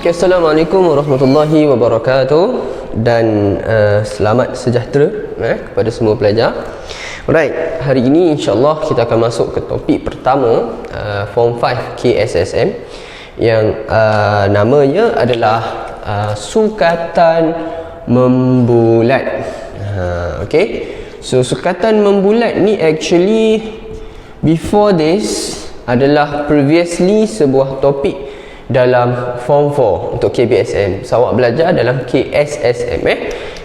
Okay, Assalamualaikum warahmatullahi wabarakatuh dan selamat sejahtera kepada semua pelajar. Alright, hari ini insyaAllah kita akan masuk ke topik pertama Form 5 KSSM yang namanya adalah sukatan membulat. Okay, so sukatan membulat ni actually before this adalah previously sebuah topik dalam Form 4 untuk KBSM. So awak belajar dalam KSSM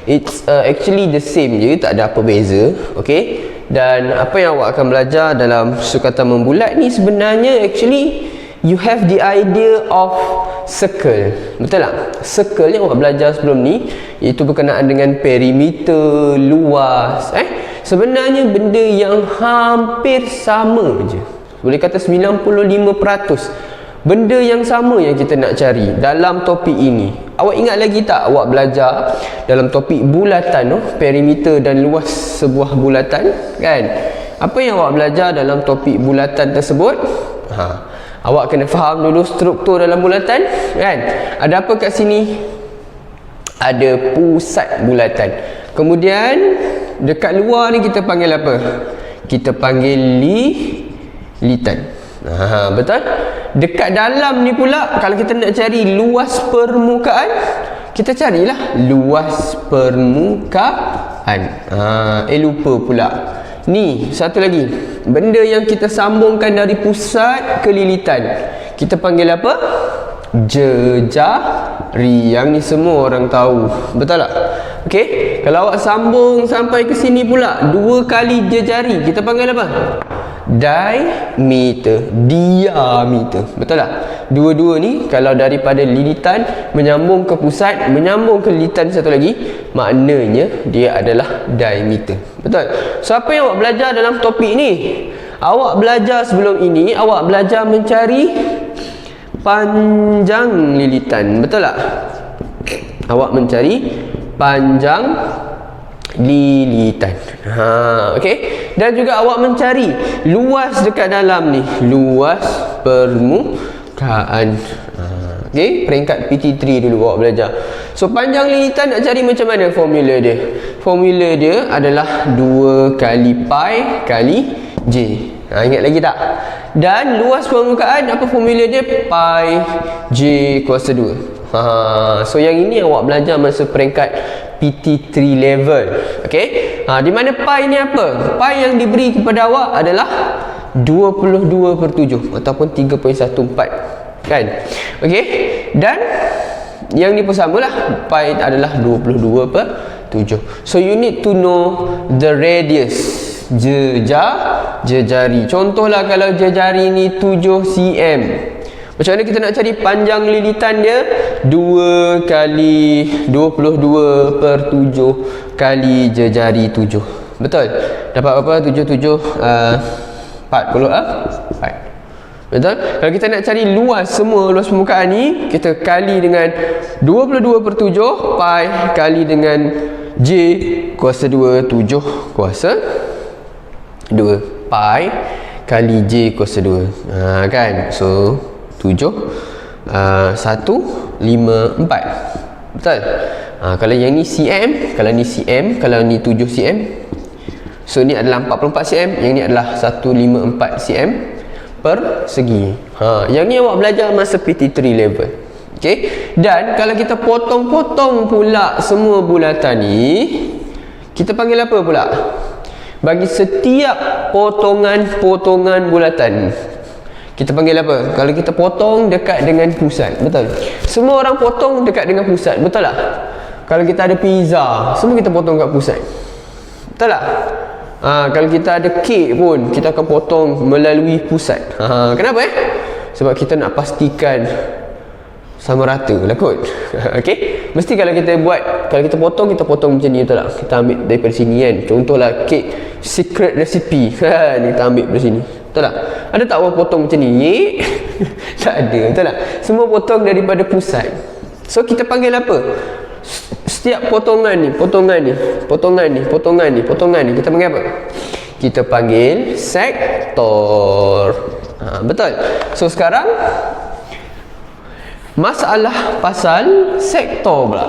it's actually the same je, tak ada apa beza. Okay, dan apa yang awak akan belajar dalam sukatan membulat ni sebenarnya actually you have the idea of circle. Betul tak? Circle yang awak belajar sebelum ni iaitu berkenaan dengan perimeter, luas. Sebenarnya benda yang hampir sama je. Boleh kata 95% benda yang sama yang kita nak cari dalam topik ini. Awak ingat lagi tak awak belajar dalam topik bulatan, perimeter dan luas sebuah bulatan, kan? Apa yang awak belajar dalam topik bulatan tersebut? Awak kena faham dulu struktur dalam bulatan, kan? Ada apa kat sini? Ada pusat bulatan. Kemudian dekat luar ni kita panggil apa? Kita panggil litan. Betul? Dekat dalam ni pula kalau kita nak cari luas permukaan, kita carilah luas permukaan. Lupa pula. Ni satu lagi, benda yang kita sambungkan dari pusat ke lilitan, kita panggil apa? Jejari. Yang ni semua orang tahu. Betul tak? Okey, kalau awak sambung sampai ke sini pula 2 kali jejari, kita panggil apa? Diameter. Betul tak? Dua-dua ni kalau daripada lilitan menyambung ke pusat, menyambung ke lilitan satu lagi, maknanya dia adalah diameter. Betul? So apa yang awak belajar dalam topik ni? Awak belajar sebelum ini, awak belajar mencari panjang lilitan. Betul tak? Awak mencari panjang lilitan. Okey. Dan juga awak mencari luas dekat dalam ni, luas permukaan. Okey, peringkat PT3 dulu awak belajar. So panjang lilitan nak cari macam mana formula dia? Formula dia adalah 2 kali pi kali j. Ingat lagi tak? Dan luas permukaan apa formula dia? Pi j kuasa 2. So yang ini awak belajar masa peringkat PT3 level. Okey. Di mana pi ni apa? Pi yang diberi kepada awak adalah 22/7 ataupun 3.14, kan? Okey. Dan yang ni pun samalah, pi adalah 22/7. So you need to know the radius, jejari. Contohlah kalau jejari ni 7 cm. Macam mana kita nak cari panjang lilitan dia? 2 kali 22/7 kali jejari 7. Betul? Dapat berapa? 77 40 Betul? Kalau kita nak cari luas semua, luas permukaan ni, kita kali dengan 22/7 pi kali dengan j kuasa 2, 7 kuasa 2 pi kali j kuasa 2. Kan? So 154. Betul? Kalau yang ni cm, kalau ni cm, kalau ni 7 cm, so ni adalah 44 cm, yang ni adalah 154 cm per segi. Yang ni awak belajar masa PT3 level. Okey. Dan kalau kita potong-potong pula semua bulatan ni, kita panggil apa pula? Bagi setiap potongan-potongan bulatan, kita panggil apa? Kalau kita potong dekat dengan pusat. Betul? Semua orang potong dekat dengan pusat. Betul tak? Kalau kita ada pizza, semua kita potong kat pusat. Betul tak? Kalau kita ada kek pun, kita akan potong melalui pusat. Kenapa Sebab kita nak pastikan sama rata lah kot. Okey? Mesti kalau kita buat, kalau kita potong macam ni, betul tak? Kita ambil daripada sini kan. Contohlah kek secret recipe kan, kita ambil dari sini. Betul tak? Ada tak orang potong macam ni? Tak ada, betul tak? Semua potong daripada pusat. So kita panggil apa? Setiap potongan ni, kita panggil apa? kita panggil sektor. Betul. So sekarang masalah pasal sektor pula.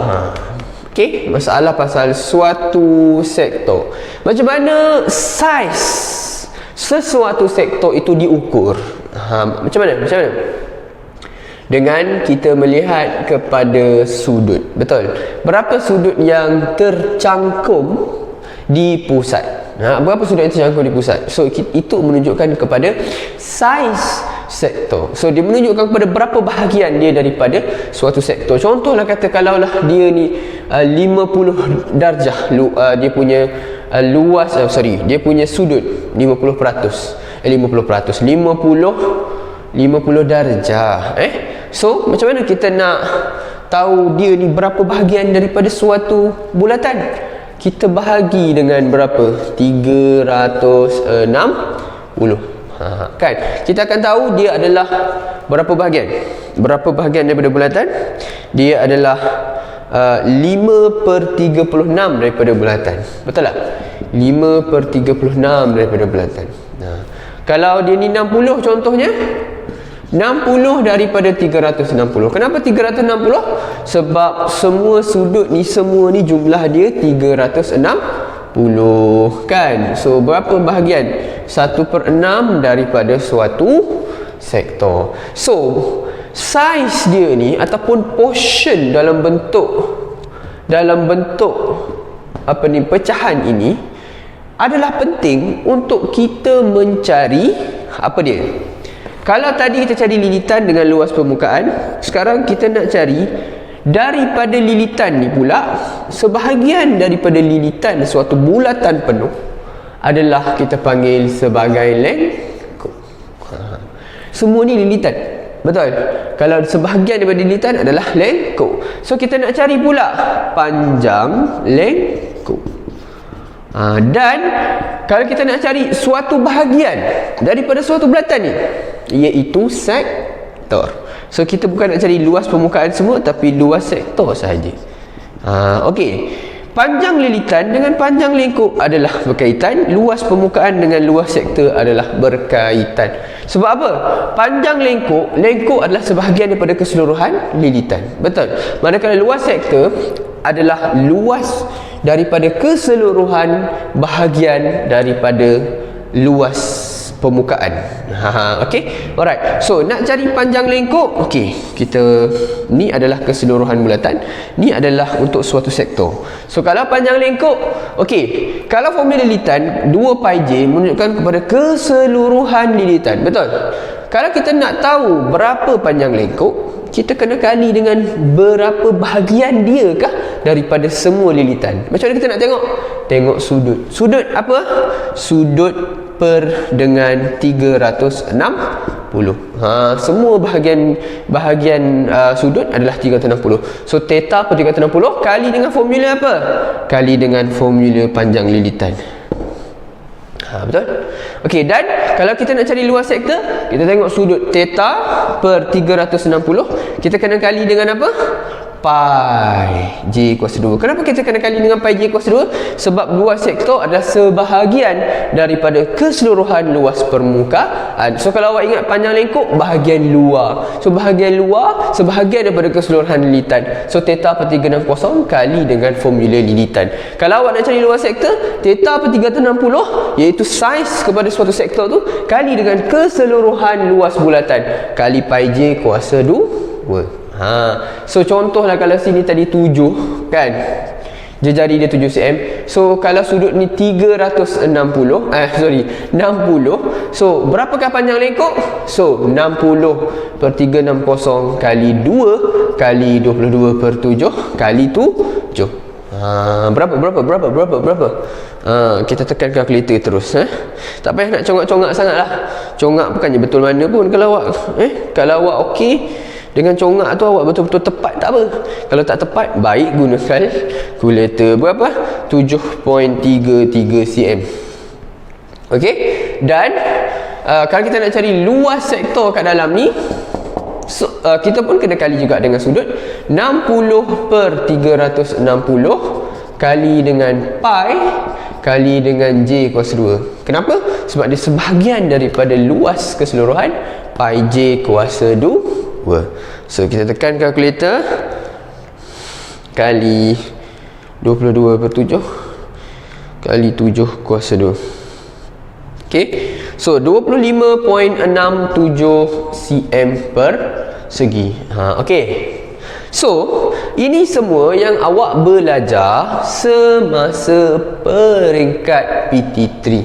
Okey, masalah pasal suatu sektor. Macam mana saiz sesuatu sektor itu diukur? Macam mana? Dengan kita melihat kepada sudut. Betul. Berapa sudut yang tercangkum di pusat? Berapa sudut yang tercangkum di pusat? So itu menunjukkan kepada saiz sektor. So dia menunjukkan kepada berapa bahagian dia daripada suatu sektor. Contohlah kata kalaulah dia ni 50 darjah dia punya luas dia punya sudut 50% 50 darjah. So macam mana kita nak tahu dia ni berapa bahagian daripada suatu bulatan? Kita bahagi dengan berapa? 360. Kan? Kita akan tahu dia adalah berapa bahagian? Berapa bahagian daripada bulatan? Dia adalah 5/36 daripada bulatan. Betul tak? 5/36 daripada bulatan. Kalau dia ni 60 contohnya, 60 daripada 360. Kenapa 360? Sebab semua sudut ni, semua ni jumlah dia 360 kan. So berapa bahagian? 1/6 daripada suatu sektor. So saiz dia ni ataupun portion dalam bentuk pecahan ini adalah penting untuk kita mencari apa dia. Kalau tadi kita cari lilitan dengan luas permukaan, sekarang kita nak cari daripada lilitan ni pula, sebahagian daripada lilitan suatu bulatan penuh adalah kita panggil sebagai lengkung. Semua ni lilitan. Betul? Kalau sebahagian daripada lilitan adalah lengkung. So kita nak cari pula panjang lengkung. Dan kalau kita nak cari suatu bahagian daripada suatu bulatan ni, iaitu sektor. So kita bukan nak cari luas permukaan semua, tapi luas sektor sahaja. Okey. Panjang lilitan dengan panjang lengkung adalah berkaitan, luas permukaan dengan luas sektor adalah berkaitan. Sebab apa? Panjang lengkung adalah sebahagian daripada keseluruhan lilitan. Betul? Manakala luas sektor adalah luas daripada keseluruhan bahagian daripada luas permukaan. Okey. Alright. So nak cari panjang lengkung, okey, kita ni adalah keseluruhan bulatan, ni adalah untuk suatu sektor. So kalau panjang lengkung, okey, kalau formula lilitan 2 pi j menunjukkan kepada keseluruhan lilitan. Betul? Kalau kita nak tahu berapa panjang lengkung, kita kena kali dengan berapa bahagian dia kah daripada semua lilitan. Macam mana kita nak tengok? Tengok sudut. Sudut apa? Sudut per dengan 360. Semua bahagian sudut adalah 360. So theta per 360 kali dengan formula apa? Kali dengan formula panjang lilitan. Betul? Okey, dan kalau kita nak cari luas sektor, kita tengok sudut theta per 360, kita kena kali dengan apa? Pi j kuasa 2. Kenapa kita kena kali dengan pi j kuasa 2? Sebab luas sektor adalah sebahagian daripada keseluruhan luas permukaan. So kalau awak ingat panjang lengkung, bahagian luar. So bahagian luar sebahagian daripada keseluruhan lilitan. So theta per 360 kali dengan formula lilitan. Kalau awak nak cari luas sektor, theta per 360 iaitu saiz kepada suatu sektor tu kali dengan keseluruhan luas bulatan kali pi j kuasa 2. So contohlah kalau sini tadi 7 kan, jari dia 7 cm. So kalau sudut ni 60. So berapakah panjang lengkung? So 60 per 360 kali 2 kali 22 per 7 kali 7. Berapa? Kita tekan kalkulator terus. Tak payah nak congak-congak sangat lah. Congak bukannya betul mana pun. Kalau awak okey dengan congak tu, awak betul-betul tepat, tak apa. Kalau tak tepat, baik gunakan kalkulator. Berapa? 7.33 cm. Okey. Dan kalau kita nak cari luas sektor kat dalam ni, so, kita pun kena kali juga dengan sudut 60 per 360 kali dengan pi kali dengan J kuasa 2. Kenapa? Sebab dia sebahagian daripada luas keseluruhan pi J kuasa 2. So kita tekan kalkulator, kali 22/7 kali 7 kuasa 2. Okay, so 25.67 cm per segi. Okay, so ini semua yang awak belajar semasa peringkat PT3.